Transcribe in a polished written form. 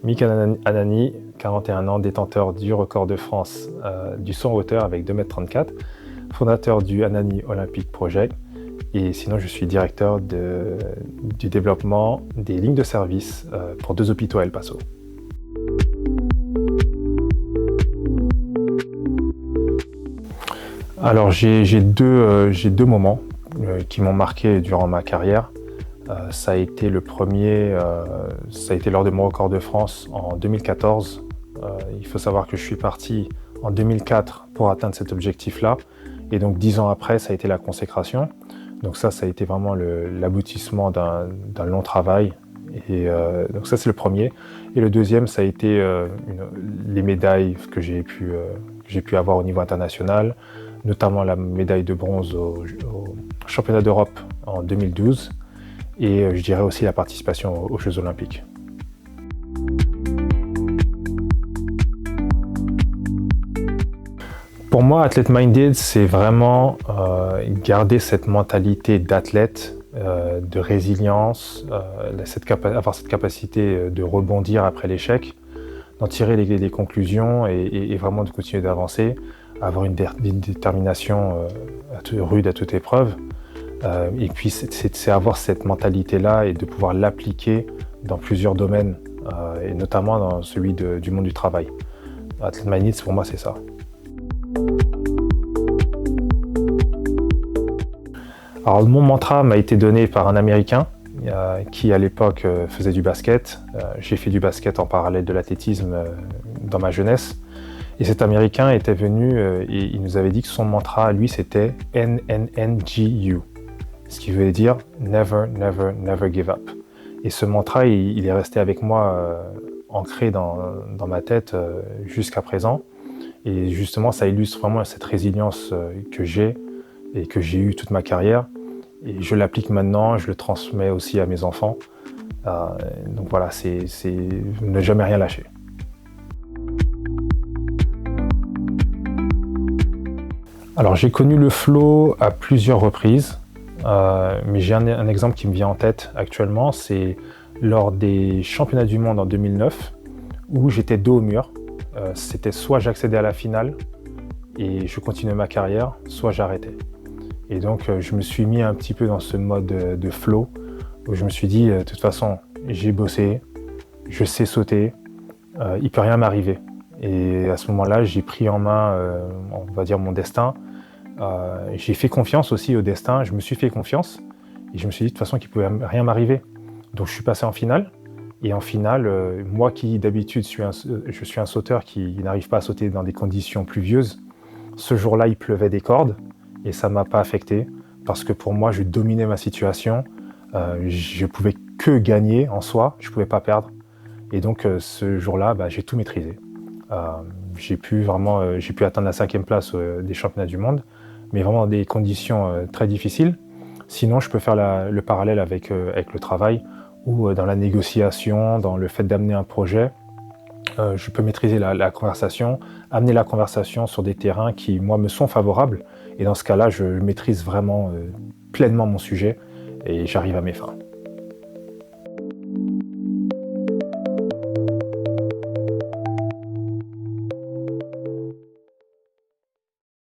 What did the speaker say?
Mick Anani, 41 ans, détenteur du record de France du saut en hauteur avec 2,34 m, fondateur du Anani Olympic Project. Et sinon, je suis directeur du développement des lignes de service pour 2 hôpitaux à El Paso. Alors, j'ai deux moments qui m'ont marqué durant ma carrière. Ça a été le premier, ça a été lors de mon record de France en 2014. Il faut savoir que je suis parti en 2004 pour atteindre cet objectif-là. Et donc 10 ans après, ça a été la consécration. Donc ça a été vraiment l'aboutissement d'un long travail. Et donc ça, c'est le premier. Et le deuxième, ça a été les médailles que j'ai pu avoir au niveau international, notamment la médaille de bronze au championnat d'Europe en 2012. Et je dirais aussi la participation aux Jeux Olympiques. Pour moi, Athlete Minded, c'est vraiment garder cette mentalité d'athlète, de résilience, avoir cette capacité de rebondir après l'échec, d'en tirer les conclusions et vraiment de continuer d'avancer, avoir une détermination rude à toute épreuve. Et puis c'est avoir cette mentalité-là et de pouvoir l'appliquer dans plusieurs domaines, et notamment dans celui du monde du travail. Athlete Minded, pour moi, c'est ça. Alors, mon mantra m'a été donné par un Américain qui, à l'époque, faisait du basket. J'ai fait du basket en parallèle de l'athlétisme dans ma jeunesse. Et cet Américain était venu et il nous avait dit que son mantra, lui, c'était NNNGU. Ce qui veut dire Never, Never, Never Give Up. Et ce mantra, il est resté avec moi ancré dans ma tête jusqu'à présent. Et justement, ça illustre vraiment cette résilience que j'ai et que j'ai eue toute ma carrière. Et je l'applique maintenant, je le transmets aussi à mes enfants. Donc voilà, c'est ne jamais rien lâcher. Alors j'ai connu le flow à plusieurs reprises. Mais j'ai un exemple qui me vient en tête actuellement, c'est lors des championnats du monde en 2009 où j'étais dos au mur. C'était soit j'accédais à la finale et je continuais ma carrière, soit j'arrêtais. Et donc je me suis mis un petit peu dans ce mode de flow où je me suis dit de toute façon j'ai bossé, je sais sauter, il ne peut rien m'arriver. Et à ce moment-là j'ai pris en main, on va dire, mon destin. J'ai fait confiance aussi au destin, je me suis fait confiance et je me suis dit de toute façon qu'il ne pouvait rien m'arriver. Donc je suis passé en finale et en finale, moi qui d'habitude je suis un sauteur qui n'arrive pas à sauter dans des conditions pluvieuses, ce jour-là il pleuvait des cordes et ça ne m'a pas affecté parce que pour moi je dominais ma situation, je ne pouvais que gagner en soi, je ne pouvais pas perdre et donc ce jour-là j'ai tout maîtrisé. J'ai pu atteindre la 5e place des championnats du monde, mais vraiment dans des conditions très difficiles. Sinon, je peux faire le parallèle avec le travail ou dans la négociation, dans le fait d'amener un projet. Je peux maîtriser la conversation, amener la conversation sur des terrains qui, moi, me sont favorables. Et dans ce cas-là, je maîtrise vraiment pleinement mon sujet et j'arrive à mes fins.